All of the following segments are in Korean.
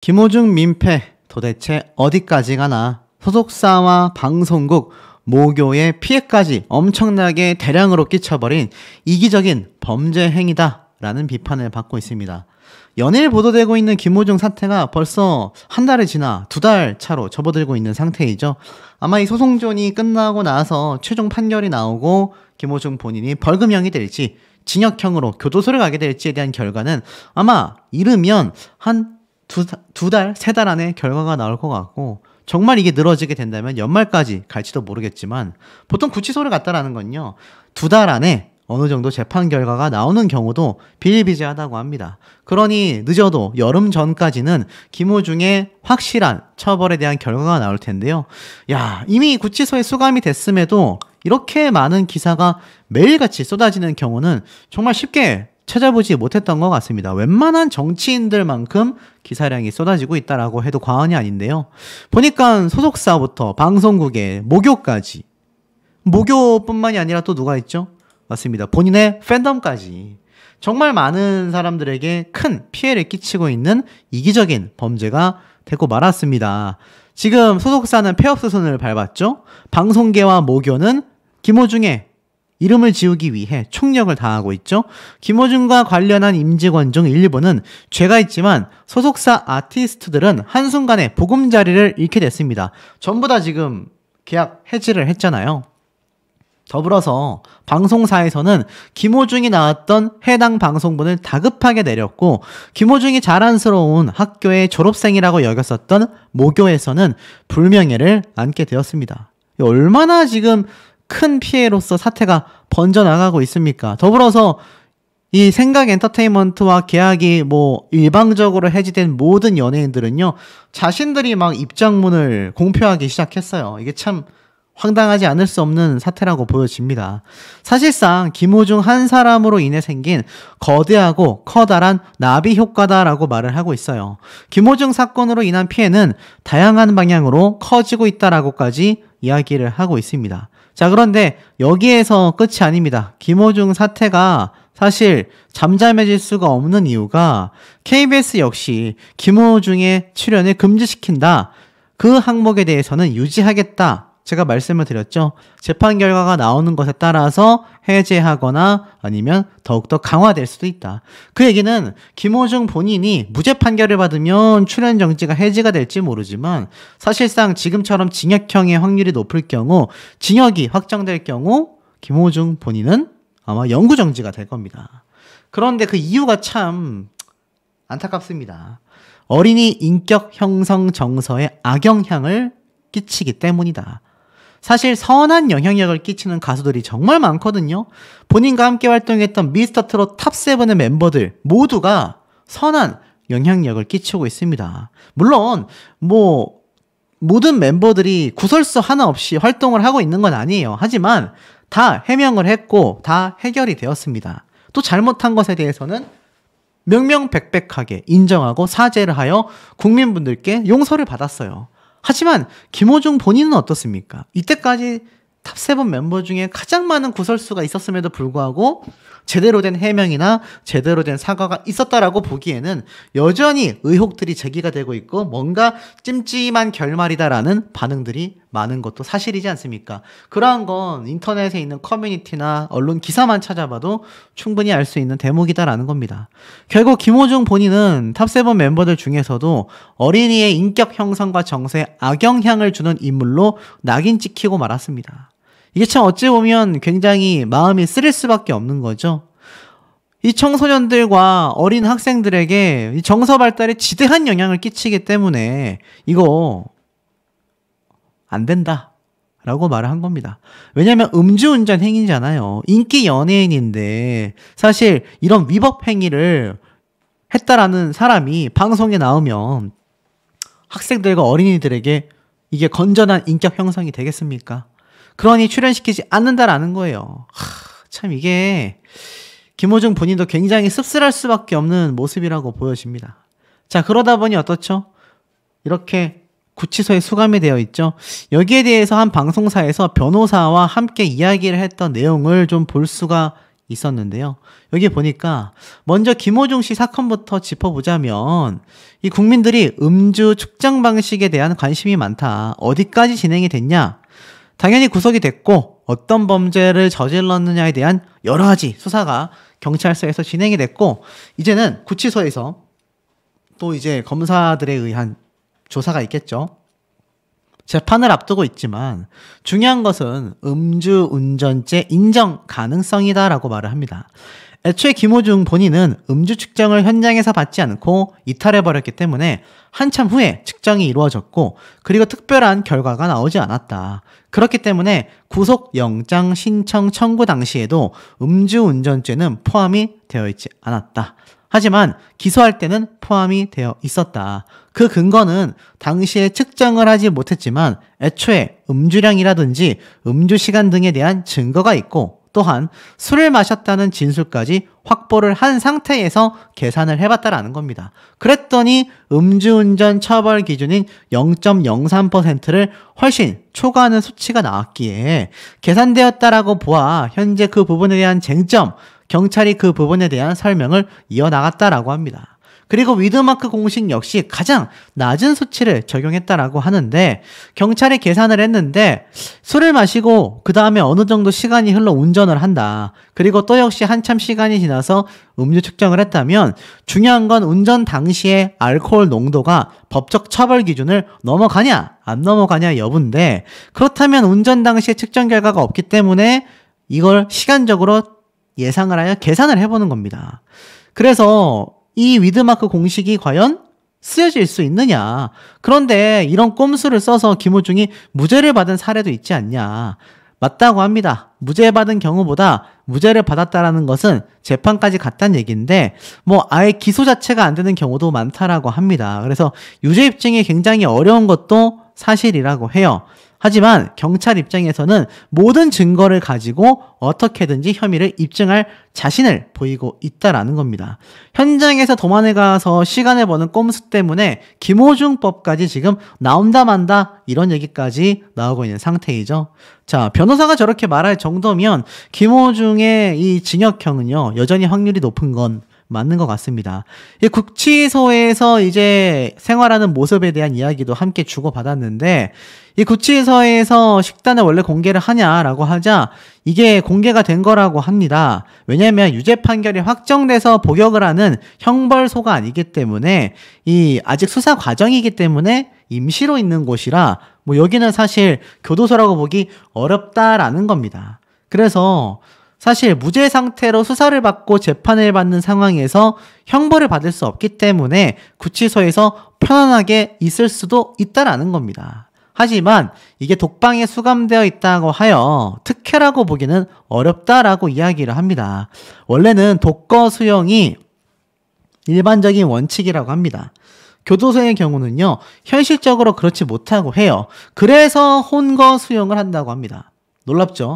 김호중 민폐 도대체 어디까지 가나. 소속사와 방송국, 모교의 피해까지 엄청나게 대량으로 끼쳐버린 이기적인 범죄 행위다라는 비판을 받고 있습니다. 연일 보도되고 있는 김호중 사태가 벌써 한 달이 지나 2달 차로 접어들고 있는 상태이죠. 아마 이 소송전이 끝나고 나서 최종 판결이 나오고 김호중 본인이 벌금형이 될지 징역형으로 교도소를 가게 될지에 대한 결과는 아마 이르면 한 두 달, 3달 안에 결과가 나올 것 같고, 정말 이게 늘어지게 된다면 연말까지 갈지도 모르겠지만, 보통 구치소를 갔다라는 건요, 2달 안에 어느 정도 재판 결과가 나오는 경우도 비일비재하다고 합니다. 그러니 늦어도 여름 전까지는 김호중의 확실한 처벌에 대한 결과가 나올 텐데요. 야, 이미 구치소에 수감이 됐음에도 이렇게 많은 기사가 매일같이 쏟아지는 경우는 정말 쉽게 찾아보지 못했던 것 같습니다. 웬만한 정치인들만큼 기사량이 쏟아지고 있다라고 해도 과언이 아닌데요. 보니까 소속사부터 방송국에 모교까지, 모교뿐만이 아니라 또 누가 있죠? 맞습니다. 본인의 팬덤까지 정말 많은 사람들에게 큰 피해를 끼치고 있는 이기적인 범죄가 되고 말았습니다. 지금 소속사는 폐업 수순을 밟았죠. 방송계와 모교는 김호중의 이름을 지우기 위해 총력을 다하고 있죠. 김호중과 관련한 임직원 중 일부는 죄가 있지만 소속사 아티스트들은 한순간에 보금자리를 잃게 됐습니다. 전부 다 지금 계약 해지를 했잖아요. 더불어서 방송사에서는 김호중이 나왔던 해당 방송분을 다급하게 내렸고, 김호중이 자랑스러운 학교의 졸업생이라고 여겼었던 모교에서는 불명예를 안게 되었습니다. 얼마나 지금 큰 피해로서 사태가 번져나가고 있습니까? 더불어서 이 생각 엔터테인먼트와 계약이 일방적으로 해지된 모든 연예인들은요, 자신들이 막 입장문을 공표하기 시작했어요. 이게 참 황당하지 않을 수 없는 사태라고 보여집니다. 사실상 김호중 한 사람으로 인해 생긴 거대하고 커다란 나비 효과다라고 말을 하고 있어요. 김호중 사건으로 인한 피해는 다양한 방향으로 커지고 있다라고까지 이야기를 하고 있습니다. 자, 그런데 여기에서 끝이 아닙니다. 김호중 사태가 사실 잠잠해질 수가 없는 이유가 KBS 역시 김호중의 출연을 금지시킨다. 그 항목에 대해서는 유지하겠다. 제가 말씀을 드렸죠. 재판 결과가 나오는 것에 따라서 해제하거나 아니면 더욱더 강화될 수도 있다. 그 얘기는 김호중 본인이 무죄 판결을 받으면 출연 정지가 해지가 될지 모르지만, 사실상 지금처럼 징역형의 확률이 높을 경우, 징역이 확정될 경우 김호중 본인은 아마 영구 정지가 될 겁니다. 그런데 그 이유가 참 안타깝습니다. 어린이 인격 형성 정서에 악영향을 끼치기 때문이다. 사실 선한 영향력을 끼치는 가수들이 정말 많거든요. 본인과 함께 활동했던 미스터트롯 탑7의 멤버들 모두가 선한 영향력을 끼치고 있습니다. 물론 모든 멤버들이 구설수 하나 없이 활동을 하고 있는 건 아니에요. 하지만 다 해명을 했고 다 해결이 되었습니다. 또 잘못한 것에 대해서는 명명백백하게 인정하고 사죄를 하여 국민분들께 용서를 받았어요. 하지만 김호중 본인은 어떻습니까? 이때까지 탑7 멤버 중에 가장 많은 구설수가 있었음에도 불구하고 제대로 된 해명이나 제대로 된 사과가 있었다라고 보기에는 여전히 의혹들이 제기가 되고 있고 뭔가 찜찜한 결말이다라는 반응들이 많은 것도 사실이지 않습니까? 그러한 건 인터넷에 있는 커뮤니티나 언론 기사만 찾아봐도 충분히 알 수 있는 대목이다라는 겁니다. 결국 김호중 본인은 탑7 멤버들 중에서도 어린이의 인격 형성과 정서에 악영향을 주는 인물로 낙인 찍히고 말았습니다. 이게 참 어찌 보면 굉장히 마음이 쓰릴 수밖에 없는 거죠. 이 청소년들과 어린 학생들에게 이 정서 발달에 지대한 영향을 끼치기 때문에 이거 안 된다 라고 말을 한 겁니다. 왜냐하면 음주운전 행위잖아요. 인기 연예인인데 사실 이런 위법 행위를 했다라는 사람이 방송에 나오면 학생들과 어린이들에게 이게 건전한 인격 형성이 되겠습니까? 그러니 출연시키지 않는다라는 거예요. 참 이게 김호중 본인도 굉장히 씁쓸할 수밖에 없는 모습이라고 보여집니다. 자, 그러다 보니 어떻죠? 이렇게 구치소에 수감이 되어 있죠. 여기에 대해서 한 방송사에서 변호사와 함께 이야기를 했던 내용을 좀 볼 수가 있었는데요. 여기 보니까 먼저 김호중 씨 사건부터 짚어보자면 이 국민들이 음주 측정 방식에 대한 관심이 많다. 어디까지 진행이 됐냐? 당연히 구속이 됐고 어떤 범죄를 저질렀느냐에 대한 여러 가지 수사가 경찰서에서 진행이 됐고 이제는 구치소에서 또 이제 검사들에 의한 조사가 있겠죠. 재판을 앞두고 있지만 중요한 것은 음주운전죄 인정 가능성이다라고 말을 합니다. 애초에 김호중 본인은 음주 측정을 현장에서 받지 않고 이탈해버렸기 때문에 한참 후에 측정이 이루어졌고 그리고 특별한 결과가 나오지 않았다. 그렇기 때문에 구속영장 신청 청구 당시에도 음주운전죄는 포함이 되어 있지 않았다. 하지만 기소할 때는 포함이 되어 있었다. 그 근거는 당시에 측정을 하지 못했지만 애초에 음주량이라든지 음주시간 등에 대한 증거가 있고 또한 술을 마셨다는 진술까지 확보를 한 상태에서 계산을 해봤다라는 겁니다. 그랬더니 음주운전 처벌 기준인 0.03%를 훨씬 초과하는 수치가 나왔기에 계산되었다라고 보아 현재 그 부분에 대한 쟁점, 경찰이 그 부분에 대한 설명을 이어나갔다라고 합니다. 그리고 위드마크 공식 역시 가장 낮은 수치를 적용했다라고 하는데 경찰이 계산을 했는데 술을 마시고 그 다음에 어느 정도 시간이 흘러 운전을 한다. 그리고 또 역시 한참 시간이 지나서 음주 측정을 했다면 중요한 건 운전 당시에 알코올 농도가 법적 처벌 기준을 넘어가냐 안 넘어가냐 여부인데 그렇다면 운전 당시에 측정 결과가 없기 때문에 이걸 시간적으로 예상을 하여 계산을 해보는 겁니다. 그래서 이 위드마크 공식이 과연 쓰여질 수 있느냐. 그런데 이런 꼼수를 써서 김호중이 무죄를 받은 사례도 있지 않냐. 맞다고 합니다. 무죄 받은 경우보다 무죄를 받았다라는 것은 재판까지 갔다는 얘기인데 뭐 아예 기소 자체가 안 되는 경우도 많다라고 합니다. 그래서 유죄 입증이 굉장히 어려운 것도 사실이라고 해요. 하지만 경찰 입장에서는 모든 증거를 가지고 어떻게든지 혐의를 입증할 자신을 보이고 있다라는 겁니다. 현장에서 도망을 가서 시간을 버는 꼼수 때문에 김호중법까지 지금 나온다 만다 이런 얘기까지 나오고 있는 상태이죠. 자, 변호사가 저렇게 말할 정도면 김호중의 이 징역형은요 여전히 확률이 높은 건 맞는 것 같습니다. 이 구치소에서 이제 생활하는 모습에 대한 이야기도 함께 주고받았는데 이 구치소에서 식단을 원래 공개를 하냐라고 하자 이게 공개가 된 거라고 합니다. 왜냐하면 유죄 판결이 확정돼서 복역을 하는 형벌소가 아니기 때문에 이 아직 수사 과정이기 때문에 임시로 있는 곳이라 뭐 여기는 사실 교도소라고 보기 어렵다라는 겁니다. 그래서 사실 무죄 상태로 수사를 받고 재판을 받는 상황에서 형벌을 받을 수 없기 때문에 구치소에서 편안하게 있을 수도 있다라는 겁니다. 하지만 이게 독방에 수감되어 있다고 하여 특혜라고 보기는 어렵다라고 이야기를 합니다. 원래는 독거 수용이 일반적인 원칙이라고 합니다. 교도소의 경우는요, 현실적으로 그렇지 못하고 해요. 그래서 혼거 수용을 한다고 합니다. 놀랍죠?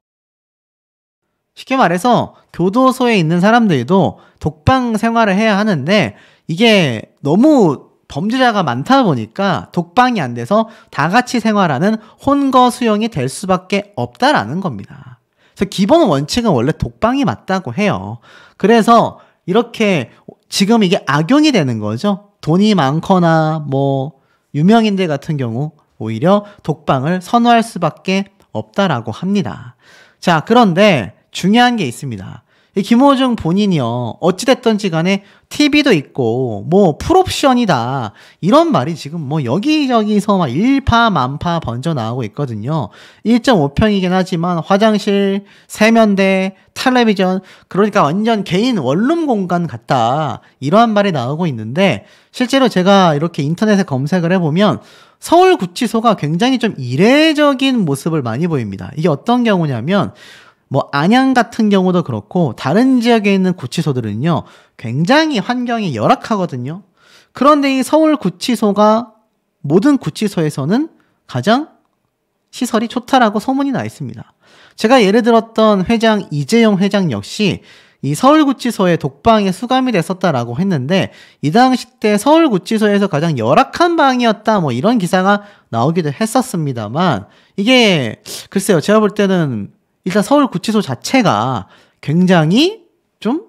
쉽게 말해서 교도소에 있는 사람들도 독방 생활을 해야 하는데 이게 너무 범죄자가 많다 보니까 독방이 안 돼서 다 같이 생활하는 혼거 수용이 될 수밖에 없다라는 겁니다. 그래서 기본 원칙은 원래 독방이 맞다고 해요. 그래서 이렇게 지금 이게 악용이 되는 거죠. 돈이 많거나 뭐 유명인들 같은 경우 오히려 독방을 선호할 수밖에 없다라고 합니다. 자, 그런데 중요한 게 있습니다. 이 김호중 본인이요, 어찌됐든지 간에 TV도 있고, 뭐, 풀옵션이다. 이런 말이 지금 뭐 여기저기서 막 일파만파 번져 나오고 있거든요. 1.5평이긴 하지만 화장실, 세면대, 텔레비전, 그러니까 완전 개인 원룸 공간 같다. 이러한 말이 나오고 있는데, 실제로 제가 이렇게 인터넷에 검색을 해보면, 서울구치소가 굉장히 좀 이례적인 모습을 많이 보입니다. 이게 어떤 경우냐면, 뭐 안양 같은 경우도 그렇고 다른 지역에 있는 구치소들은요 굉장히 환경이 열악하거든요. 그런데 이 서울구치소가 모든 구치소에서는 가장 시설이 좋다라고 소문이 나 있습니다. 제가 예를 들었던 회장 이재용 회장 역시 이 서울구치소에 독방에 수감이 됐었다라고 했는데 이 당시 때 서울구치소에서 가장 열악한 방이었다 뭐 이런 기사가 나오기도 했었습니다만 이게 글쎄요 제가 볼 때는 일단 서울구치소 자체가 굉장히 좀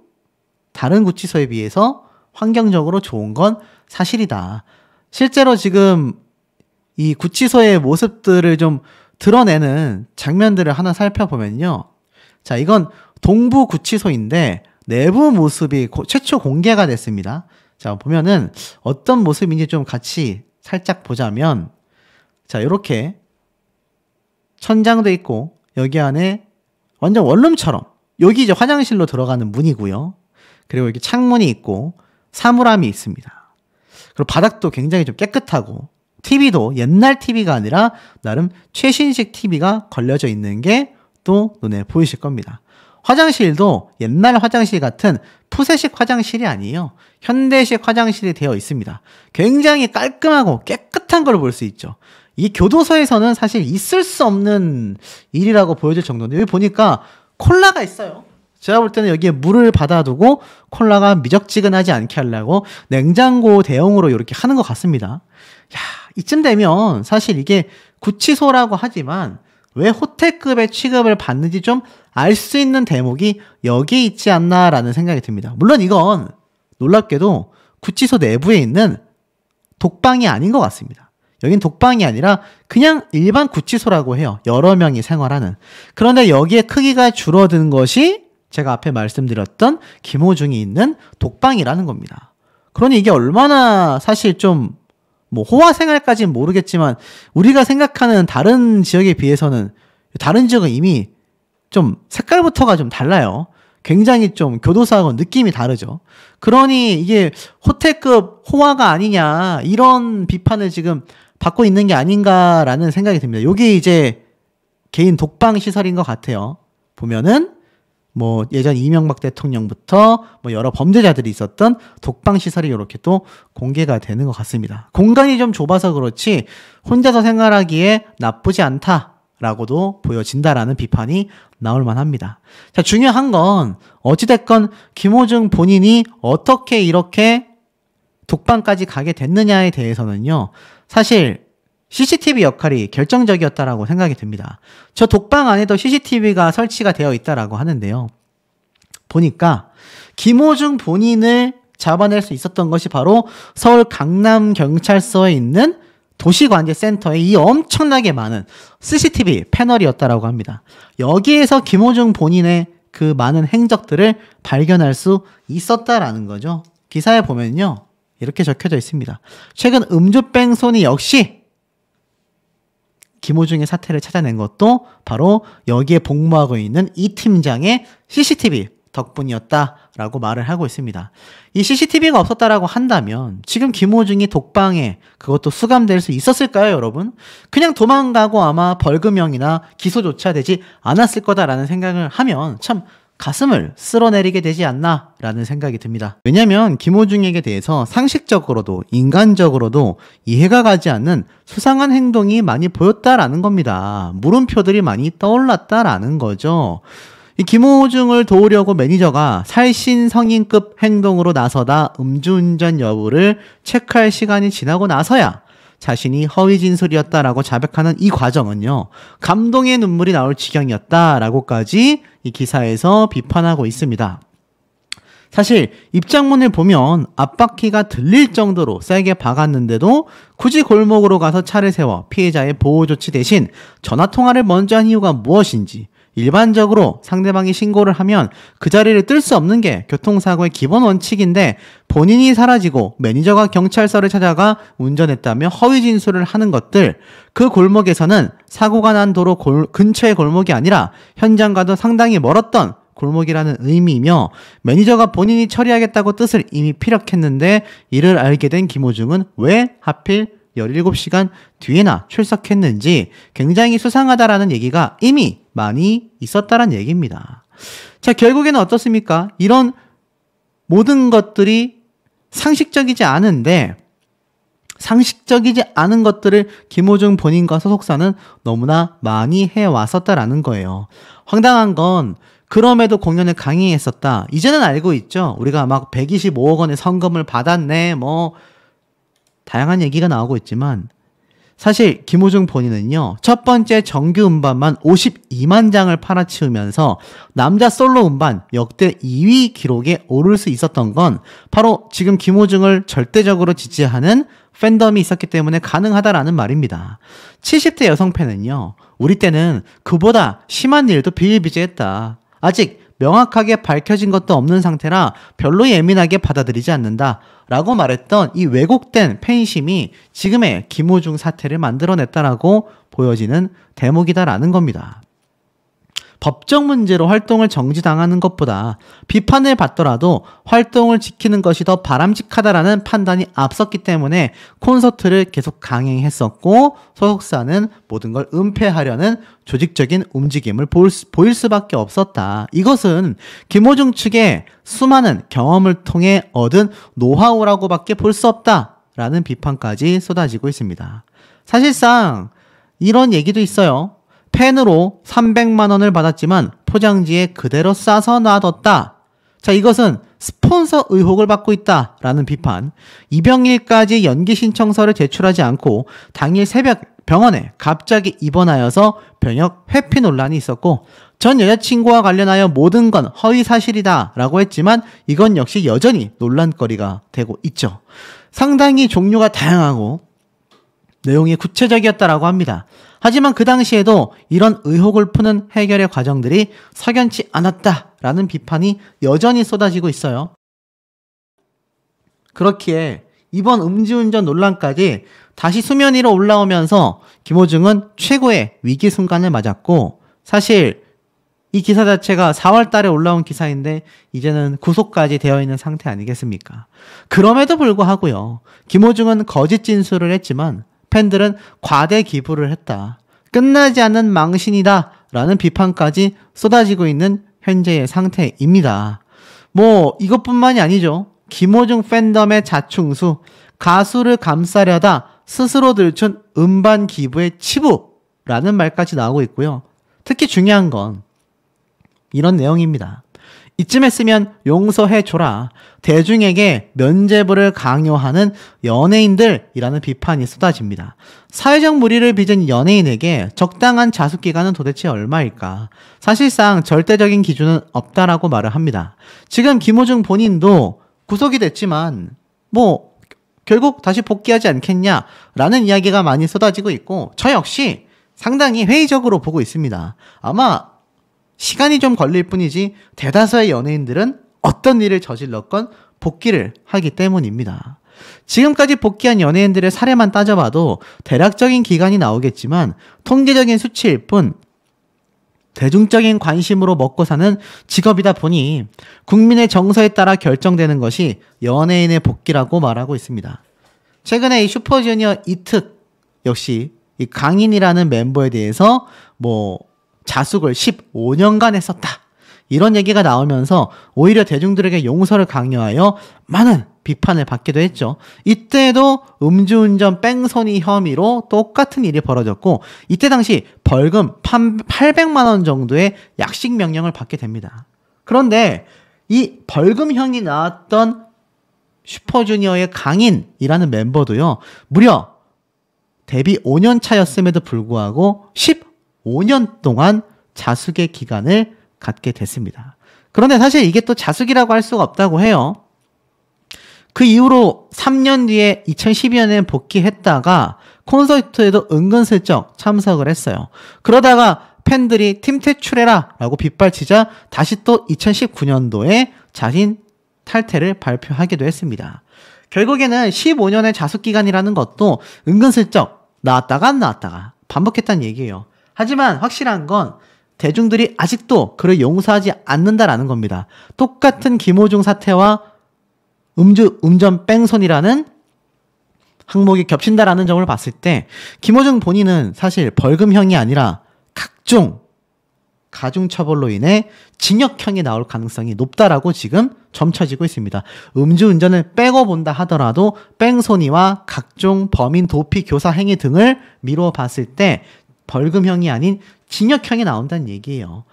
다른 구치소에 비해서 환경적으로 좋은 건 사실이다. 실제로 지금 이 구치소의 모습들을 좀 드러내는 장면들을 하나 살펴보면요. 자, 이건 동부 구치소인데 내부 모습이 최초 공개가 됐습니다. 자, 보면은 어떤 모습인지 좀 같이 살짝 보자면, 자, 이렇게 천장도 있고 여기 안에 완전 원룸처럼, 여기 이제 화장실로 들어가는 문이고요. 그리고 이렇게 창문이 있고 사물함이 있습니다. 그리고 바닥도 굉장히 좀 깨끗하고 TV도 옛날 TV가 아니라 나름 최신식 TV가 걸려져 있는 게 또 눈에 보이실 겁니다. 화장실도 옛날 화장실 같은 푸세식 화장실이 아니에요. 현대식 화장실이 되어 있습니다. 굉장히 깔끔하고 깨끗한 걸 볼 수 있죠. 이 교도소에서는 사실 있을 수 없는 일이라고 보여질 정도인데, 여기 보니까 콜라가 있어요. 제가 볼 때는 여기에 물을 받아두고 콜라가 미적지근하지 않게 하려고 냉장고 대용으로 이렇게 하는 것 같습니다. 야, 이쯤 되면 사실 이게 구치소라고 하지만 왜 호텔급의 취급을 받는지 좀 알 수 있는 대목이 여기에 있지 않나라는 생각이 듭니다. 물론 이건 놀랍게도 구치소 내부에 있는 독방이 아닌 것 같습니다. 여긴 독방이 아니라 그냥 일반 구치소라고 해요. 여러 명이 생활하는. 그런데 여기에 크기가 줄어든 것이 제가 앞에 말씀드렸던 김호중이 있는 독방이라는 겁니다. 그러니 이게 얼마나 사실 좀 뭐 호화 생활까지는 모르겠지만 우리가 생각하는 다른 지역에 비해서는, 다른 지역은 이미 좀 색깔부터가 좀 달라요. 굉장히 좀 교도소하고 느낌이 다르죠. 그러니 이게 호텔급 호화가 아니냐, 이런 비판을 지금 받고 있는 게 아닌가라는 생각이 듭니다. 이게 이제 개인 독방 시설인 것 같아요. 보면은 뭐 예전 이명박 대통령부터 뭐 여러 범죄자들이 있었던 독방 시설이 이렇게 또 공개가 되는 것 같습니다. 공간이 좀 좁아서 그렇지 혼자서 생활하기에 나쁘지 않다라고도 보여진다라는 비판이 나올 만합니다. 자, 중요한 건 어찌됐건 김호중 본인이 어떻게 이렇게 독방까지 가게 됐느냐에 대해서는요, 사실 CCTV 역할이 결정적이었다라고 생각이 듭니다. 저 독방 안에도 CCTV가 설치가 되어 있다라고 하는데요. 보니까 김호중 본인을 잡아낼 수 있었던 것이 바로 서울 강남경찰서에 있는 도시관제센터에 이 엄청나게 많은 CCTV 패널이었다라고 합니다. 여기에서 김호중 본인의 그 많은 행적들을 발견할 수 있었다라는 거죠. 기사에 보면요, 이렇게 적혀져 있습니다. 최근 음주뺑소니 역시 김호중의 사태를 찾아낸 것도 바로 여기에 복무하고 있는 이 팀장의 CCTV 덕분이었다라고 말을 하고 있습니다. 이 CCTV가 없었다라고 한다면 지금 김호중이 독방에 그것도 수감될 수 있었을까요, 여러분? 그냥 도망가고 아마 벌금형이나 기소조차 되지 않았을 거다라는 생각을 하면 참 가슴을 쓸어내리게 되지 않나라는 생각이 듭니다. 왜냐하면 김호중에게 대해서 상식적으로도 인간적으로도 이해가 가지 않는 수상한 행동이 많이 보였다라는 겁니다. 물음표들이 많이 떠올랐다라는 거죠. 이 김호중을 도우려고 매니저가 살신 성인급 행동으로 나서다 음주운전 여부를 체크할 시간이 지나고 나서야 자신이 허위 진술이었다라고 자백하는 이 과정은요, 감동의 눈물이 나올 지경이었다라고까지 이 기사에서 비판하고 있습니다. 사실 입장문을 보면 앞바퀴가 들릴 정도로 세게 박았는데도 굳이 골목으로 가서 차를 세워 피해자의 보호 조치 대신 전화통화를 먼저 한 이유가 무엇인지, 일반적으로 상대방이 신고를 하면 그 자리를 뜰 수 없는 게 교통사고의 기본 원칙인데 본인이 사라지고 매니저가 경찰서를 찾아가 운전했다며 허위 진술을 하는 것들, 그 골목에서는 사고가 난 도로 근처의 골목이 아니라 현장과도 상당히 멀었던 골목이라는 의미이며 매니저가 본인이 처리하겠다고 뜻을 이미 피력했는데 이를 알게 된 김호중은 왜 하필 17시간 뒤에나 출석했는지 굉장히 수상하다라는 얘기가 이미 많이 있었다란 얘기입니다. 자, 결국에는 어떻습니까? 이런 모든 것들이 상식적이지 않은데, 상식적이지 않은 것들을 김호중 본인과 소속사는 너무나 많이 해왔었다라는 거예요. 황당한 건 그럼에도 공연을 강행했었다. 이제는 알고 있죠. 우리가 막 125억 원의 성금을 받았네, 뭐 다양한 얘기가 나오고 있지만 사실 김호중 본인은요, 첫 번째 정규 음반만 52만 장을 팔아치우면서 남자 솔로 음반 역대 2위 기록에 오를 수 있었던 건 바로 지금 김호중을 절대적으로 지지하는 팬덤이 있었기 때문에 가능하다라는 말입니다. 70대 여성 팬은요, 우리 때는 그보다 심한 일도 비일비재했다. 아직 명확하게 밝혀진 것도 없는 상태라 별로 예민하게 받아들이지 않는다 라고 말했던 이 왜곡된 팬심이 지금의 김호중 사태를 만들어냈다라고 보여지는 대목이다라는 겁니다. 법적 문제로 활동을 정지당하는 것보다 비판을 받더라도 활동을 지키는 것이 더 바람직하다라는 판단이 앞섰기 때문에 콘서트를 계속 강행했었고, 소속사는 모든 걸 은폐하려는 조직적인 움직임을 보일 수밖에 없었다. 이것은 김호중 측의 수많은 경험을 통해 얻은 노하우라고밖에 볼 수 없다라는 비판까지 쏟아지고 있습니다. 사실상 이런 얘기도 있어요. 펜으로 300만 원을 받았지만 포장지에 그대로 싸서 놔뒀다. 자, 이것은 스폰서 의혹을 받고 있다라는 비판. 이병일까지 연기 신청서를 제출하지 않고 당일 새벽 병원에 갑자기 입원하여서 병역 회피 논란이 있었고, 전 여자친구와 관련하여 모든 건 허위 사실이다 라고 했지만 이건 역시 여전히 논란거리가 되고 있죠. 상당히 종류가 다양하고 내용이 구체적이었다라고 합니다. 하지만 그 당시에도 이런 의혹을 푸는 해결의 과정들이 석연치 않았다라는 비판이 여전히 쏟아지고 있어요. 그렇기에 이번 음주운전 논란까지 다시 수면 위로 올라오면서 김호중은 최고의 위기 순간을 맞았고, 사실 이 기사 자체가 4월 달에 올라온 기사인데 이제는 구속까지 되어 있는 상태 아니겠습니까? 그럼에도 불구하고요, 김호중은 거짓 진술을 했지만 팬들은 과대 기부를 했다, 끝나지 않는 망신이다 라는 비판까지 쏟아지고 있는 현재의 상태입니다. 뭐 이것뿐만이 아니죠. 김호중 팬덤의 자충수, 가수를 감싸려다 스스로 들춘 음반 기부의 치부라는 말까지 나오고 있고요. 특히 중요한 건 이런 내용입니다. 이쯤 했으면 용서해줘라. 대중에게 면죄부를 강요하는 연예인들이라는 비판이 쏟아집니다. 사회적 물의를 빚은 연예인에게 적당한 자숙기간은 도대체 얼마일까? 사실상 절대적인 기준은 없다라고 말을 합니다. 지금 김호중 본인도 구속이 됐지만 뭐 결국 다시 복귀하지 않겠냐라는 이야기가 많이 쏟아지고 있고, 저 역시 상당히 회의적으로 보고 있습니다. 아마 시간이 좀 걸릴 뿐이지 대다수의 연예인들은 어떤 일을 저질렀건 복귀를 하기 때문입니다. 지금까지 복귀한 연예인들의 사례만 따져봐도 대략적인 기간이 나오겠지만 통계적인 수치일 뿐, 대중적인 관심으로 먹고 사는 직업이다 보니 국민의 정서에 따라 결정되는 것이 연예인의 복귀라고 말하고 있습니다. 최근에 이 슈퍼주니어 이특 역시 이 강인이라는 멤버에 대해서 자숙을 15년간 했었다, 이런 얘기가 나오면서 오히려 대중들에게 용서를 강요하여 많은 비판을 받기도 했죠. 이때도 음주운전 뺑소니 혐의로 똑같은 일이 벌어졌고, 이때 당시 벌금 800만 원 정도의 약식 명령을 받게 됩니다. 그런데 이 벌금형이 나왔던 슈퍼주니어의 강인이라는 멤버도요, 무려 데뷔 5년 차였음에도 불구하고 15년 동안 자숙의 기간을 갖게 됐습니다. 그런데 사실 이게 또 자숙이라고 할 수가 없다고 해요. 그 이후로 3년 뒤에 2012년에 복귀했다가 콘서트에도 은근슬쩍 참석을 했어요. 그러다가 팬들이 팀 퇴출해라 라고 빗발치자 다시 또 2019년도에 자신 탈퇴를 발표하기도 했습니다. 결국에는 15년의 자숙기간이라는 것도 은근슬쩍 나왔다가 안 나왔다가 반복했다는 얘기예요. 하지만 확실한 건 대중들이 아직도 그를 용서하지 않는다라는 겁니다. 똑같은 김호중 사태와 음주운전 뺑소니라는 항목이 겹친다라는 점을 봤을 때 김호중 본인은 사실 벌금형이 아니라 각종 가중처벌로 인해 징역형이 나올 가능성이 높다라고 지금 점쳐지고 있습니다. 음주운전을 빼고 본다 하더라도 뺑소니와 각종 범인 도피 교사 행위 등을 미루어 봤을 때 벌금형이 아닌 징역형이 나온다는 얘기예요.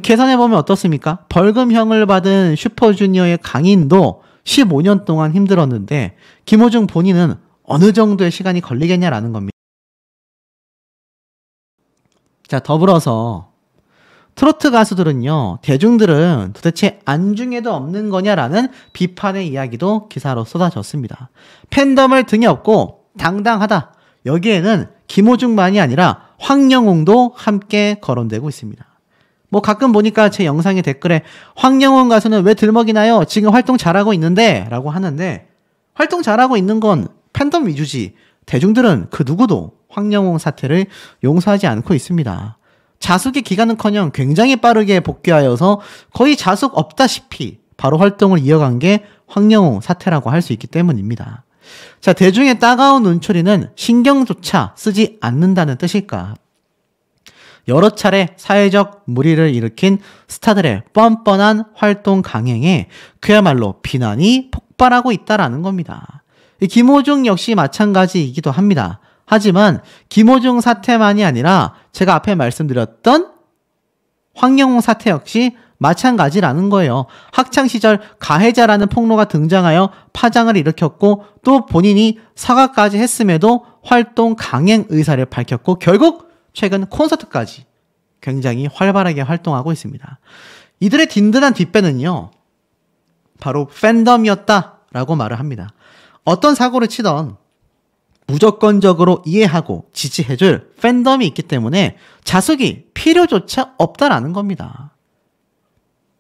계산해보면 어떻습니까? 벌금형을 받은 슈퍼주니어의 강인도 15년 동안 힘들었는데 김호중 본인은 어느 정도의 시간이 걸리겠냐라는 겁니다. 자, 더불어서 트로트 가수들은요, 대중들은 도대체 안중에도 없는 거냐라는 비판의 이야기도 기사로 쏟아졌습니다. 팬덤을 등에 업고 당당하다. 여기에는 김호중만이 아니라 황영웅도 함께 거론되고 있습니다. 뭐 가끔 보니까 제 영상의 댓글에 황영웅 가수는 왜 들먹이나요? 지금 활동 잘하고 있는데 라고 하는데, 활동 잘하고 있는 건 팬덤 위주지 대중들은 그 누구도 황영웅 사태를 용서하지 않고 있습니다. 자숙의 기간은커녕 굉장히 빠르게 복귀하여서 거의 자숙 없다시피 바로 활동을 이어간 게 황영웅 사태라고 할 수 있기 때문입니다. 자, 대중의 따가운 눈초리는 신경조차 쓰지 않는다는 뜻일까? 여러 차례 사회적 물의를 일으킨 스타들의 뻔뻔한 활동 강행에 그야말로 비난이 폭발하고 있다라는 겁니다. 김호중 역시 마찬가지이기도 합니다. 하지만 김호중 사태만이 아니라 제가 앞에 말씀드렸던 황영웅 사태 역시 마찬가지라는 거예요. 학창시절 가해자라는 폭로가 등장하여 파장을 일으켰고 또 본인이 사과까지 했음에도 활동 강행 의사를 밝혔고 결국 최근 콘서트까지 굉장히 활발하게 활동하고 있습니다. 이들의 든든한 뒷배는요, 바로 팬덤이었다라고 말을 합니다. 어떤 사고를 치던 무조건적으로 이해하고 지지해줄 팬덤이 있기 때문에 자숙이 필요조차 없다라는 겁니다.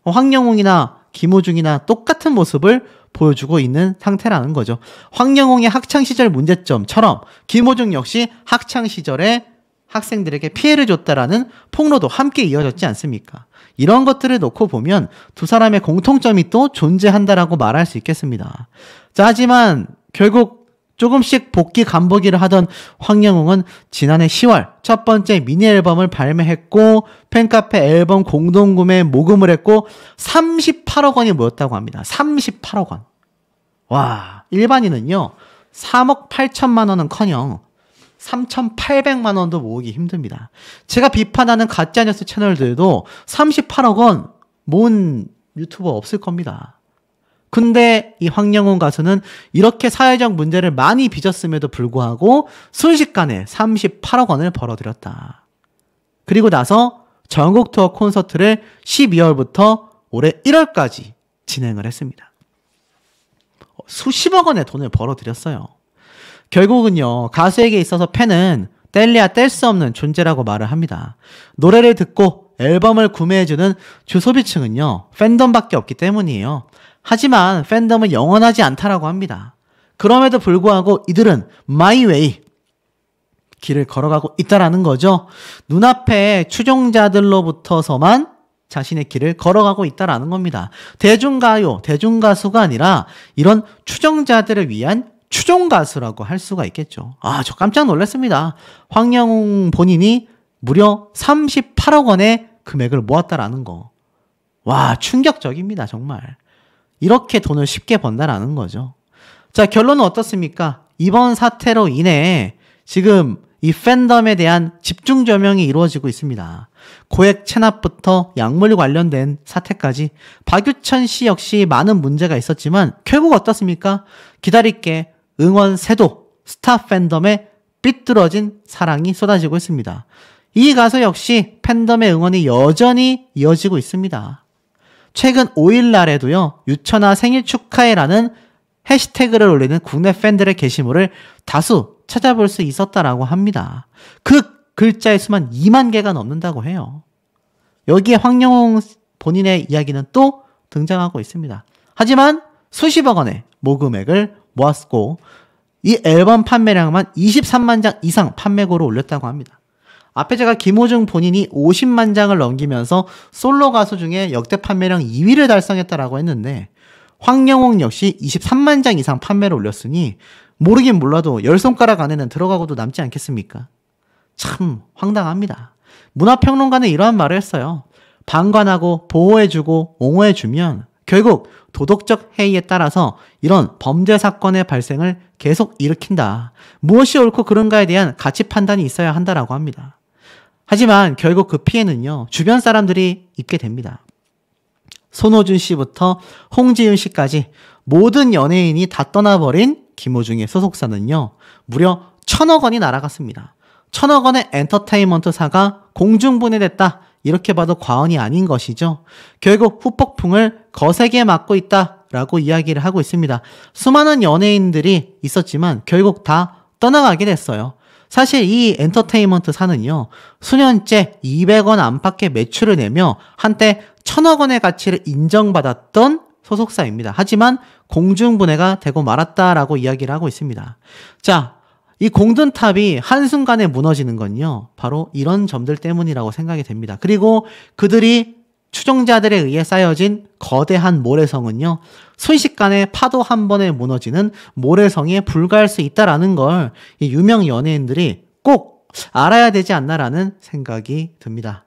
황영웅이나 김호중이나 똑같은 모습을 보여주고 있는 상태라는 거죠. 황영웅의 학창시절 문제점처럼 김호중 역시 학창시절에 학생들에게 피해를 줬다라는 폭로도 함께 이어졌지 않습니까? 이런 것들을 놓고 보면 두 사람의 공통점이 또 존재한다라고 말할 수 있겠습니다. 자, 하지만 결국 조금씩 복귀 간보기를 하던 황영웅은 지난해 10월 첫 번째 미니 앨범을 발매했고 팬카페 앨범 공동구매에 모금을 했고 38억 원이 모였다고 합니다. 38억 원. 와, 일반인은요 3억 8천만 원은커녕 3,800만 원도 모으기 힘듭니다. 제가 비판하는 가짜뉴스 채널들도 38억 원 모은 유튜버 없을 겁니다. 근데 이 황영웅 가수는 이렇게 사회적 문제를 많이 빚었음에도 불구하고 순식간에 38억 원을 벌어들였다. 그리고 나서 전국 투어 콘서트를 12월부터 올해 1월까지 진행을 했습니다. 수십억 원의 돈을 벌어들였어요. 결국은요, 가수에게 있어서 팬은 뗄래야 뗄 수 없는 존재라고 말을 합니다. 노래를 듣고 앨범을 구매해주는 주소비층은요, 팬덤밖에 없기 때문이에요. 하지만 팬덤은 영원하지 않다라고 합니다. 그럼에도 불구하고 이들은 my way 길을 걸어가고 있다라는 거죠. 눈앞에 추종자들로부터서만 자신의 길을 걸어가고 있다라는 겁니다. 대중가요, 대중가수가 아니라 이런 추종자들을 위한 추종가수라고 할 수가 있겠죠. 아, 저 깜짝 놀랐습니다. 황영웅 본인이 무려 38억 원의 금액을 모았다라는 거. 와, 충격적입니다, 정말. 이렇게 돈을 쉽게 번다라는 거죠. 자, 결론은 어떻습니까? 이번 사태로 인해 지금 이 팬덤에 대한 집중 조명이 이루어지고 있습니다. 고액 체납부터 약물 관련된 사태까지 박유천 씨 역시 많은 문제가 있었지만 결국 어떻습니까? 기다릴게 응원 세도 스타 팬덤에 삐뚤어진 사랑이 쏟아지고 있습니다. 이 가수 역시 팬덤의 응원이 여전히 이어지고 있습니다. 최근 5일날에도요, 유천아 생일 축하해라는 해시태그를 올리는 국내 팬들의 게시물을 다수 찾아볼 수 있었다라고 합니다. 그 글자의 수만 2만 개가 넘는다고 해요. 여기에 황영웅 본인의 이야기는 또 등장하고 있습니다. 하지만 수십억 원의 모금액을 모았고 이 앨범 판매량만 23만 장 이상 판매고를 올렸다고 합니다. 앞에 제가 김호중 본인이 50만 장을 넘기면서 솔로 가수 중에 역대 판매량 2위를 달성했다라고 했는데 황영웅 역시 23만 장 이상 판매를 올렸으니 모르긴 몰라도 10손가락 안에는 들어가고도 남지 않겠습니까? 참 황당합니다. 문화평론가는 이러한 말을 했어요. 방관하고 보호해주고 옹호해주면 결국 도덕적 해이에 따라서 이런 범죄 사건의 발생을 계속 일으킨다. 무엇이 옳고 그른가에 대한 가치 판단이 있어야 한다라고 합니다. 하지만 결국 그 피해는요, 주변 사람들이 입게 됩니다. 손호준 씨부터 홍지윤 씨까지 모든 연예인이 다 떠나버린 김호중의 소속사는요, 무려 1,000억 원이 날아갔습니다. 천억 원의 엔터테인먼트사가 공중분해됐다. 이렇게 봐도 과언이 아닌 것이죠. 결국 후폭풍을 거세게 맞고 있다라고 이야기를 하고 있습니다. 수많은 연예인들이 있었지만 결국 다 떠나가게 됐어요. 사실 이 엔터테인먼트사는요, 수년째 200원 안팎의 매출을 내며 한때 1000억 원의 가치를 인정받았던 소속사입니다. 하지만 공중분해가 되고 말았다라고 이야기를 하고 있습니다. 자, 이 공든탑이 한순간에 무너지는 건요, 바로 이런 점들 때문이라고 생각이 됩니다. 그리고 그들이 추종자들에 의해 쌓여진 거대한 모래성은요, 순식간에 파도 한 번에 무너지는 모래성에 불과할 수 있다라는 걸 이 유명 연예인들이 꼭 알아야 되지 않나라는 생각이 듭니다.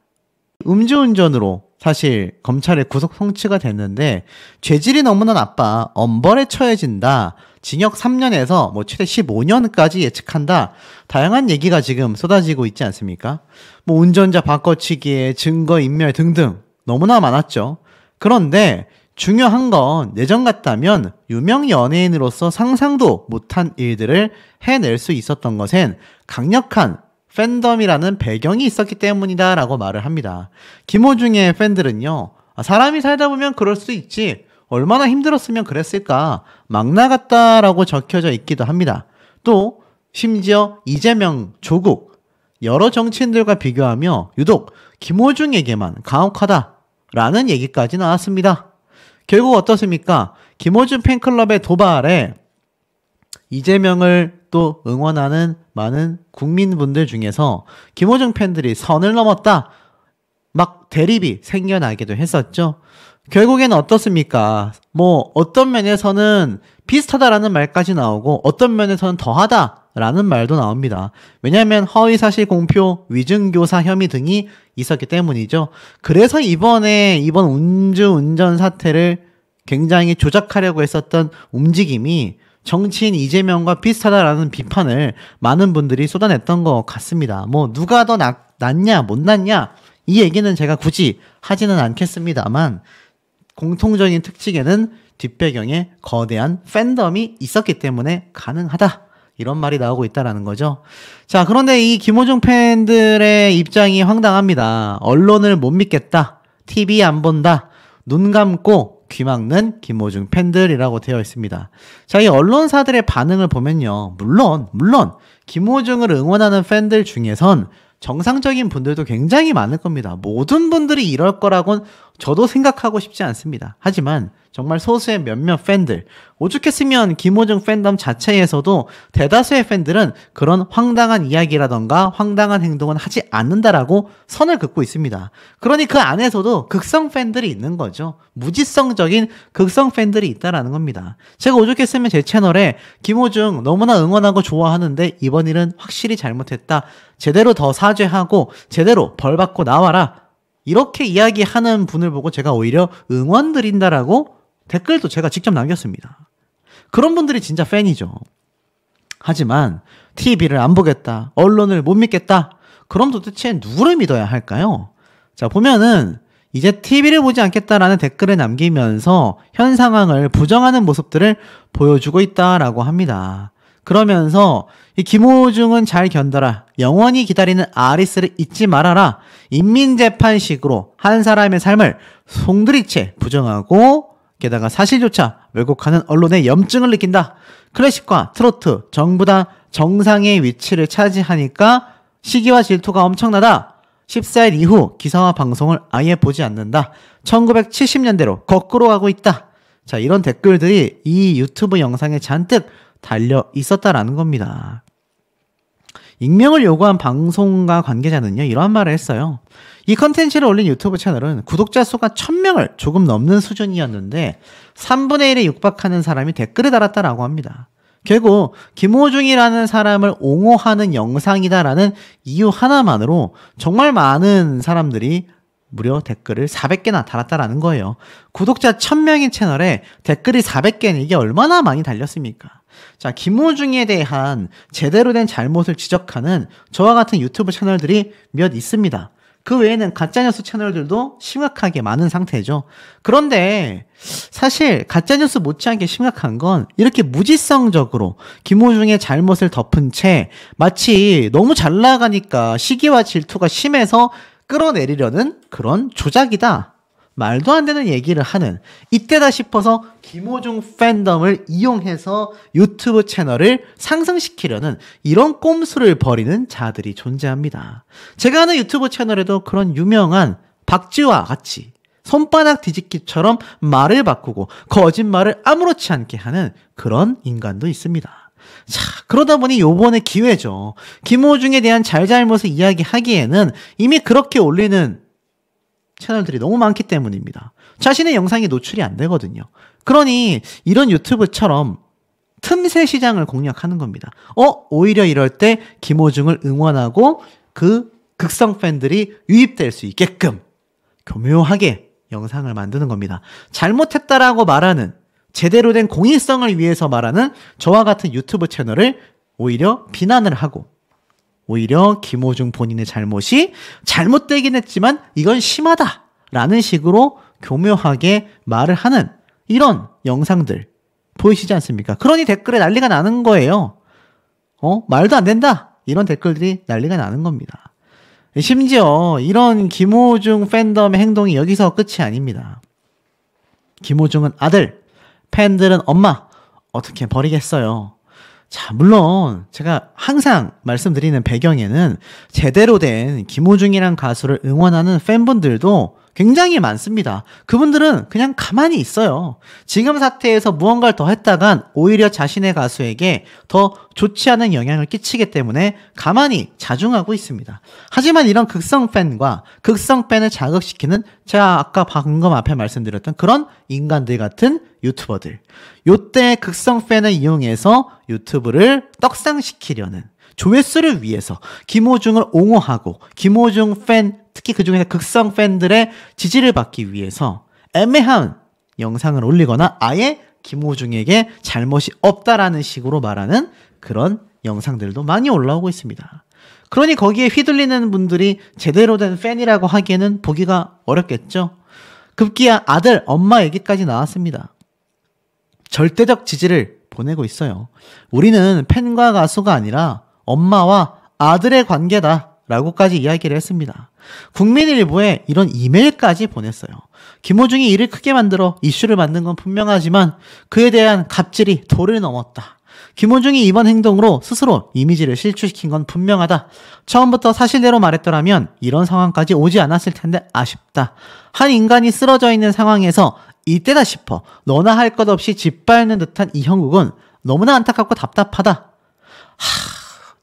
음주운전으로 사실 검찰에 구속 송치가 됐는데 죄질이 너무나 나빠 엄벌에 처해진다. 징역 3년에서 최대 15년까지 예측한다. 다양한 얘기가 지금 쏟아지고 있지 않습니까? 운전자 바꿔치기에 증거인멸 등등 너무나 많았죠. 그런데 중요한 건 예전 같다면 유명 연예인으로서 상상도 못한 일들을 해낼 수 있었던 것엔 강력한 팬덤이라는 배경이 있었기 때문이다 라고 말을 합니다. 김호중의 팬들은요, 사람이 살다 보면 그럴 수 있지, 얼마나 힘들었으면 그랬을까, 막 나갔다라고 적혀져 있기도 합니다. 또 심지어 이재명, 조국 여러 정치인들과 비교하며 유독 김호중에게만 가혹하다라는 얘기까지 나왔습니다. 결국 어떻습니까? 김호중 팬클럽의 도발에 이재명을 또 응원하는 많은 국민분들 중에서 김호중 팬들이 선을 넘었다, 막 대립이 생겨나기도 했었죠. 결국엔 어떻습니까? 어떤 면에서는 비슷하다라는 말까지 나오고 어떤 면에서는 더하다라는 말도 나옵니다. 왜냐하면 허위사실 공표, 위증교사 혐의 등이 있었기 때문이죠. 그래서 이번 음주운전 사태를 굉장히 조작하려고 했었던 움직임이 정치인 이재명과 비슷하다라는 비판을 많은 분들이 쏟아냈던 것 같습니다. 누가 더 낫냐 못 낫냐 이 얘기는 제가 굳이 하지는 않겠습니다만 공통적인 특징에는 뒷배경에 거대한 팬덤이 있었기 때문에 가능하다, 이런 말이 나오고 있다라는 거죠. 자, 그런데 이 김호중 팬들의 입장이 황당합니다. 언론을 못 믿겠다, TV 안 본다, 눈 감고 귀 막는 김호중 팬들이라고 되어 있습니다. 자, 이 언론사들의 반응을 보면요, 물론 김호중을 응원하는 팬들 중에선 정상적인 분들도 굉장히 많을 겁니다. 모든 분들이 이럴 거라고는 저도 생각하고 싶지 않습니다. 하지만 정말 소수의 몇몇 팬들, 오죽했으면 김호중 팬덤 자체에서도 대다수의 팬들은 그런 황당한 이야기라던가 황당한 행동은 하지 않는다라고 선을 긋고 있습니다. 그러니 그 안에서도 극성 팬들이 있는 거죠. 무지성적인 극성 팬들이 있다라는 겁니다. 제가 오죽했으면 제 채널에 김호중 너무나 응원하고 좋아하는데 이번 일은 확실히 잘못했다, 제대로 더 사죄하고 제대로 벌받고 나와라, 이렇게 이야기하는 분을 보고 제가 오히려 응원 드린다라고 댓글도 제가 직접 남겼습니다. 그런 분들이 진짜 팬이죠. 하지만 TV를 안 보겠다, 언론을 못 믿겠다, 그럼 도대체 누구를 믿어야 할까요? 자, 보면은 이제 TV를 보지 않겠다라는 댓글을 남기면서 현 상황을 부정하는 모습들을 보여주고 있다라고 합니다. 그러면서 이 김호중은 잘 견뎌라, 영원히 기다리는 아리스를 잊지 말아라, 인민재판식으로 한 사람의 삶을 송두리째 부정하고 게다가 사실조차 왜곡하는 언론의 염증을 느낀다. 클래식과 트로트 전부 다 정상의 위치를 차지하니까 시기와 질투가 엄청나다. 14일 이후 기사와 방송을 아예 보지 않는다. 1970년대로 거꾸로 가고 있다. 자, 이런 댓글들이 이 유튜브 영상에 잔뜩 달려 있었다라는 겁니다. 익명을 요구한 방송가 관계자는요, 이러한 말을 했어요. 이 컨텐츠를 올린 유튜브 채널은 구독자 수가 1000명을 조금 넘는 수준이었는데 3분의 1에 육박하는 사람이 댓글을 달았다라고 합니다. 결국 김호중이라는 사람을 옹호하는 영상이다라는 이유 하나만으로 정말 많은 사람들이 무려 댓글을 400개나 달았다라는 거예요. 구독자 1000명인 채널에 댓글이 400개는 이게 얼마나 많이 달렸습니까? 자, 김호중에 대한 제대로 된 잘못을 지적하는 저와 같은 유튜브 채널들이 몇 있습니다. 그 외에는 가짜뉴스 채널들도 심각하게 많은 상태죠. 그런데 사실 가짜뉴스 못지않게 심각한 건 이렇게 무지성적으로 김호중의 잘못을 덮은 채 마치 너무 잘 나가니까 시기와 질투가 심해서 끌어내리려는 그런 조작이다. 말도 안 되는 얘기를 하는 이때다 싶어서 김호중 팬덤을 이용해서 유튜브 채널을 상승시키려는 이런 꼼수를 벌이는 자들이 존재합니다. 제가 아는 유튜브 채널에도 그런 유명한 박지와 같이 손바닥 뒤집기처럼 말을 바꾸고 거짓말을 아무렇지 않게 하는 그런 인간도 있습니다. 자, 그러다 보니 요번에 기회죠. 김호중에 대한 잘잘못을 이야기하기에는 이미 그렇게 올리는 채널들이 너무 많기 때문입니다. 자신의 영상이 노출이 안 되거든요. 그러니 이런 유튜브처럼 틈새 시장을 공략하는 겁니다. 오히려 이럴 때 김호중을 응원하고 그 극성 팬들이 유입될 수 있게끔 교묘하게 영상을 만드는 겁니다. 잘못했다라고 말하는 제대로 된 공익성을 위해서 말하는 저와 같은 유튜브 채널을 오히려 비난을 하고 오히려 김호중 본인의 잘못이 잘못되긴 했지만 이건 심하다라는 식으로 교묘하게 말을 하는 이런 영상들 보이시지 않습니까? 그러니 댓글에 난리가 나는 거예요. 말도 안 된다. 이런 댓글들이 난리가 나는 겁니다. 심지어 이런 김호중 팬덤의 행동이 여기서 끝이 아닙니다. 김호중은 아들, 팬들은 엄마, 어떻게 버리겠어요. 자, 물론 제가 항상 말씀드리는 배경에는 제대로 된 김호중이란 가수를 응원하는 팬분들도 굉장히 많습니다. 그분들은 그냥 가만히 있어요. 지금 사태에서 무언가를 더 했다간 오히려 자신의 가수에게 더 좋지 않은 영향을 끼치기 때문에 가만히 자중하고 있습니다. 하지만 이런 극성 팬과 극성 팬을 자극시키는 제가 아까 방금 앞에 말씀드렸던 그런 인간들 같은 유튜버들, 요때 극성 팬을 이용해서 유튜브를 떡상시키려는 조회수를 위해서 김호중을 옹호하고 김호중 팬, 특히 그중에서 극성 팬들의 지지를 받기 위해서 애매한 영상을 올리거나 아예 김호중에게 잘못이 없다라는 식으로 말하는 그런 영상들도 많이 올라오고 있습니다. 그러니 거기에 휘둘리는 분들이 제대로 된 팬이라고 하기에는 보기가 어렵겠죠. 급기야 아들, 엄마 얘기까지 나왔습니다. 절대적 지지를 보내고 있어요. 우리는 팬과 가수가 아니라 엄마와 아들의 관계다 라고까지 이야기를 했습니다. 국민일보에 이런 이메일까지 보냈어요. 김호중이 일을 크게 만들어 이슈를 만든 건 분명하지만 그에 대한 갑질이 도를 넘었다. 김호중이 이번 행동으로 스스로 이미지를 실추시킨 건 분명하다. 처음부터 사실대로 말했더라면 이런 상황까지 오지 않았을 텐데 아쉽다. 한 인간이 쓰러져 있는 상황에서 이때다 싶어 너나 할 것 없이 짓밟는 듯한 이 형국은 너무나 안타깝고 답답하다.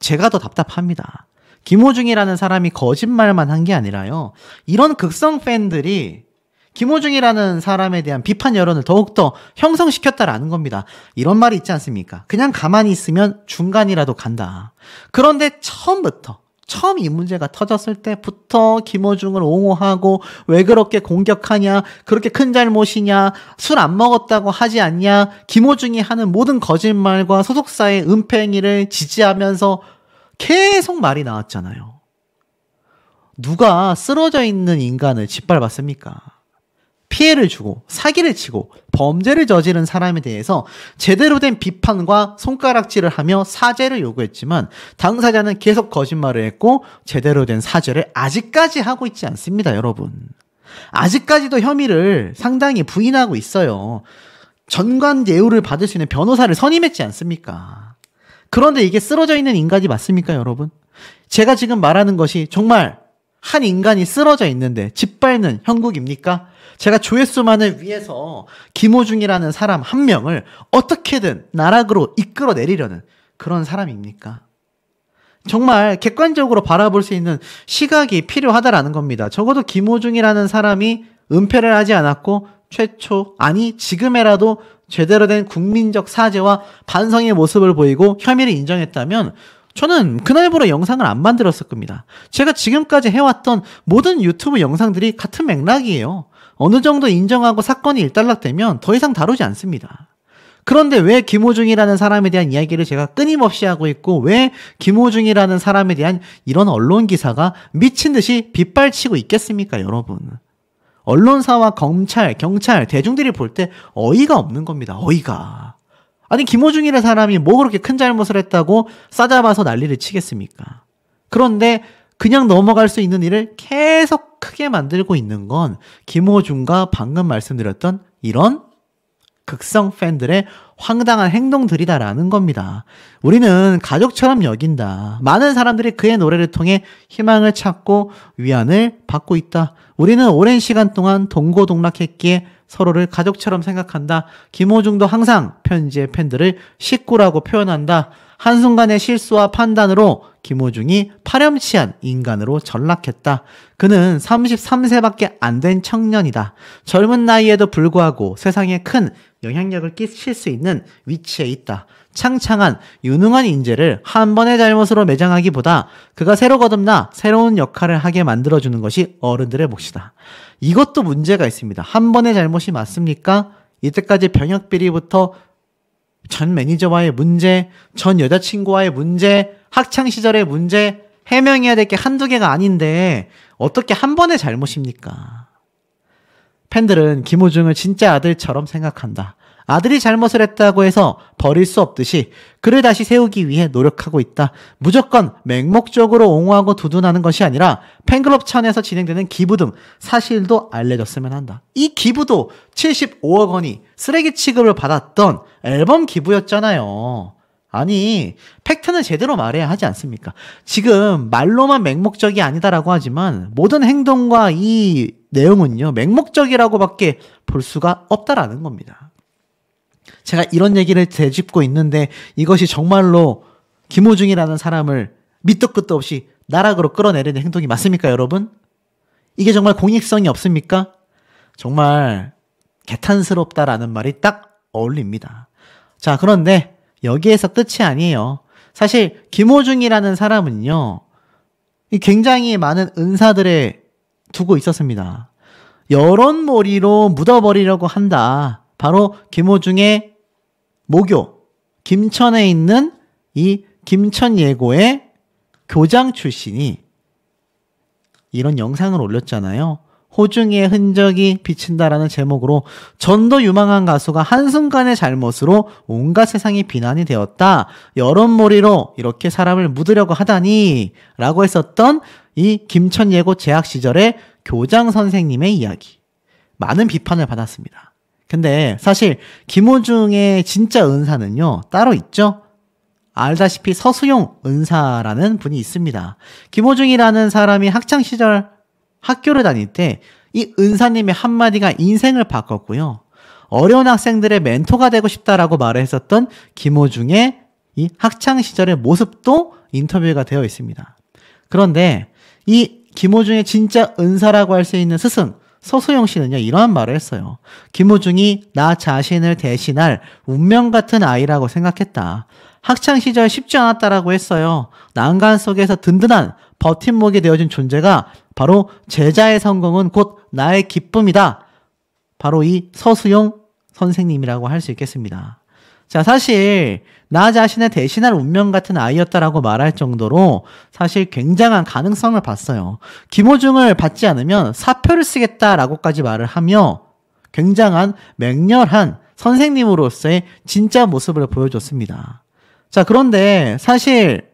제가 더 답답합니다. 김호중이라는 사람이 거짓말만 한 게 아니라요. 이런 극성 팬들이 김호중이라는 사람에 대한 비판 여론을 더욱더 형성시켰다라는 겁니다. 이런 말이 있지 않습니까? 그냥 가만히 있으면 중간이라도 간다. 그런데 처음 이 문제가 터졌을 때부터 김호중을 옹호하고 왜 그렇게 공격하냐, 그렇게 큰 잘못이냐, 술 안 먹었다고 하지 않냐, 김호중이 하는 모든 거짓말과 소속사의 은폐 행위를 지지하면서 계속 말이 나왔잖아요. 누가 쓰러져 있는 인간을 짓밟았습니까? 피해를 주고 사기를 치고 범죄를 저지른 사람에 대해서 제대로 된 비판과 손가락질을 하며 사죄를 요구했지만 당사자는 계속 거짓말을 했고 제대로 된 사죄를 아직까지 하고 있지 않습니다, 여러분. 아직까지도 혐의를 상당히 부인하고 있어요. 전관 예우를 받을 수 있는 변호사를 선임했지 않습니까? 그런데 이게 쓰러져 있는 인간이 맞습니까, 여러분? 제가 지금 말하는 것이 정말 한 인간이 쓰러져 있는데 짓밟는 형국입니까? 제가 조회수만을 위해서 김호중이라는 사람 한 명을 어떻게든 나락으로 이끌어내리려는 그런 사람입니까? 정말 객관적으로 바라볼 수 있는 시각이 필요하다라는 겁니다. 적어도 김호중이라는 사람이 은폐를 하지 않았고 지금에라도 제대로 된 국민적 사죄와 반성의 모습을 보이고 혐의를 인정했다면 저는 그날부로 영상을 안 만들었을 겁니다. 제가 지금까지 해왔던 모든 유튜브 영상들이 같은 맥락이에요. 어느 정도 인정하고 사건이 일단락되면 더 이상 다루지 않습니다. 그런데 왜 김호중이라는 사람에 대한 이야기를 제가 끊임없이 하고 있고 왜 김호중이라는 사람에 대한 이런 언론 기사가 미친 듯이 빗발치고 있겠습니까, 여러분? 언론사와 검찰, 경찰, 대중들이 볼 때 어이가 없는 겁니다. 어이가. 아니 김호중이라는 사람이 뭐 그렇게 큰 잘못을 했다고 싸잡아서 난리를 치겠습니까? 그런데 그냥 넘어갈 수 있는 일을 계속 크게 만들고 있는 건 김호중과 방금 말씀드렸던 이런 극성 팬들의 황당한 행동들이다라는 겁니다. 우리는 가족처럼 여긴다. 많은 사람들이 그의 노래를 통해 희망을 찾고 위안을 받고 있다. 우리는 오랜 시간 동안 동고동락했기에 서로를 가족처럼 생각한다. 김호중도 항상 편지의 팬들을 식구라고 표현한다. 한순간의 실수와 판단으로 김호중이 파렴치한 인간으로 전락했다. 그는 33세밖에 안 된 청년이다. 젊은 나이에도 불구하고 세상에 큰 영향력을 끼칠 수 있는 위치에 있다. 창창한 유능한 인재를 한 번의 잘못으로 매장하기보다 그가 새로 거듭나 새로운 역할을 하게 만들어주는 것이 어른들의 몫이다. 이것도 문제가 있습니다. 한 번의 잘못이 맞습니까? 이때까지 병역 비리부터 전 매니저와의 문제, 전 여자친구와의 문제, 학창시절의 문제, 해명해야 될 게 한두 개가 아닌데 어떻게 한 번의 잘못입니까? 팬들은 김호중을 진짜 아들처럼 생각한다. 아들이 잘못을 했다고 해서 버릴 수 없듯이 그를 다시 세우기 위해 노력하고 있다. 무조건 맹목적으로 옹호하고 두둔하는 것이 아니라 팬클럽 차원에서 진행되는 기부 등 사실도 알려졌으면 한다. 이 기부도 75억 원이 쓰레기 취급을 받았던 앨범 기부였잖아요. 아니 팩트는 제대로 말해야 하지 않습니까? 지금 말로만 맹목적이 아니다라고 하지만 모든 행동과 이 내용은요 맹목적이라고밖에 볼 수가 없다라는 겁니다. 제가 이런 얘기를 되짚고 있는데 이것이 정말로 김호중이라는 사람을 밑도 끝도 없이 나락으로 끌어내리는 행동이 맞습니까, 여러분? 이게 정말 공익성이 없습니까? 정말 개탄스럽다라는 말이 딱 어울립니다. 자, 그런데 여기에서 끝이 아니에요. 사실 김호중이라는 사람은요 굉장히 많은 은사들에 두고 있었습니다. 여론몰이로 묻어버리려고 한다. 바로 김호중의 모교, 김천에 있는 이 김천예고의 교장 출신이 이런 영상을 올렸잖아요. 호중이의 흔적이 비친다라는 제목으로 전도 유망한 가수가 한순간의 잘못으로 온갖 세상이 비난이 되었다. 여론몰이로 이렇게 사람을 묻으려고 하다니 라고 했었던 이 김천예고 재학 시절의 교장 선생님의 이야기. 많은 비판을 받았습니다. 근데 사실 김호중의 진짜 은사는요 따로 있죠. 알다시피 서수용 은사라는 분이 있습니다. 김호중이라는 사람이 학창시절 학교를 다닐 때 이 은사님의 한마디가 인생을 바꿨고요. 어려운 학생들의 멘토가 되고 싶다라고 말을 했었던 김호중의 이 학창시절의 모습도 인터뷰가 되어 있습니다. 그런데 이 김호중의 진짜 은사라고 할 수 있는 스승 서수용 씨는요 이러한 말을 했어요. 김호중이 나 자신을 대신할 운명 같은 아이라고 생각했다. 학창시절 쉽지 않았다라고 했어요. 난간 속에서 든든한 버팀목이 되어준 존재가 바로 제자의 성공은 곧 나의 기쁨이다. 바로 이 서수용 선생님이라고 할 수 있겠습니다. 자, 사실 나 자신을 대신할 운명 같은 아이였다라고 말할 정도로 사실 굉장한 가능성을 봤어요. 김호중을 받지 않으면 사표를 쓰겠다라고까지 말을 하며 굉장한 맹렬한 선생님으로서의 진짜 모습을 보여줬습니다. 자, 그런데 사실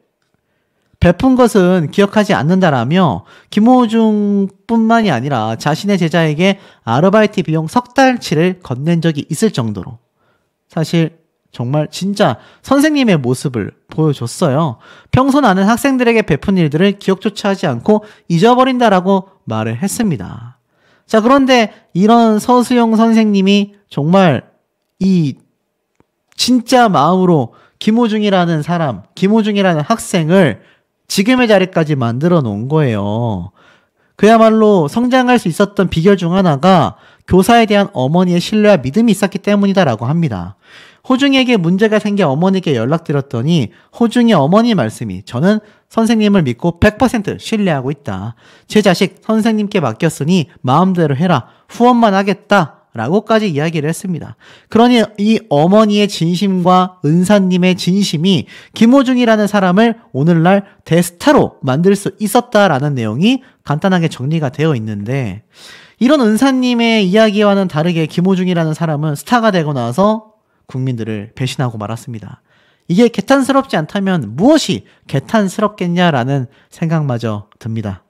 베푼 것은 기억하지 않는다라며 김호중뿐만이 아니라 자신의 제자에게 아르바이트 비용 석 달치를 건넨 적이 있을 정도로 사실 정말 진짜 선생님의 모습을 보여줬어요. 평소 나는 학생들에게 베푼 일들을 기억조차 하지 않고 잊어버린다라고 말을 했습니다. 자, 그런데 이런 서수용 선생님이 정말 이 진짜 마음으로 김호중이라는 사람, 김호중이라는 학생을 지금의 자리까지 만들어 놓은 거예요. 그야말로 성장할 수 있었던 비결 중 하나가 교사에 대한 어머니의 신뢰와 믿음이 있었기 때문이다라고 합니다. 호중이에게 문제가 생겨 어머니께 연락드렸더니 호중이 어머니 말씀이 저는 선생님을 믿고 100% 신뢰하고 있다. 제 자식 선생님께 맡겼으니 마음대로 해라. 후원만 하겠다. 라고까지 이야기를 했습니다. 그러니 이 어머니의 진심과 은사님의 진심이 김호중이라는 사람을 오늘날 대스타로 만들 수 있었다라는 내용이 간단하게 정리가 되어 있는데, 이런 은사님의 이야기와는 다르게 김호중이라는 사람은 스타가 되고 나서 국민들을 배신하고 말았습니다. 이게 개탄스럽지 않다면 무엇이 개탄스럽겠냐라는 생각마저 듭니다.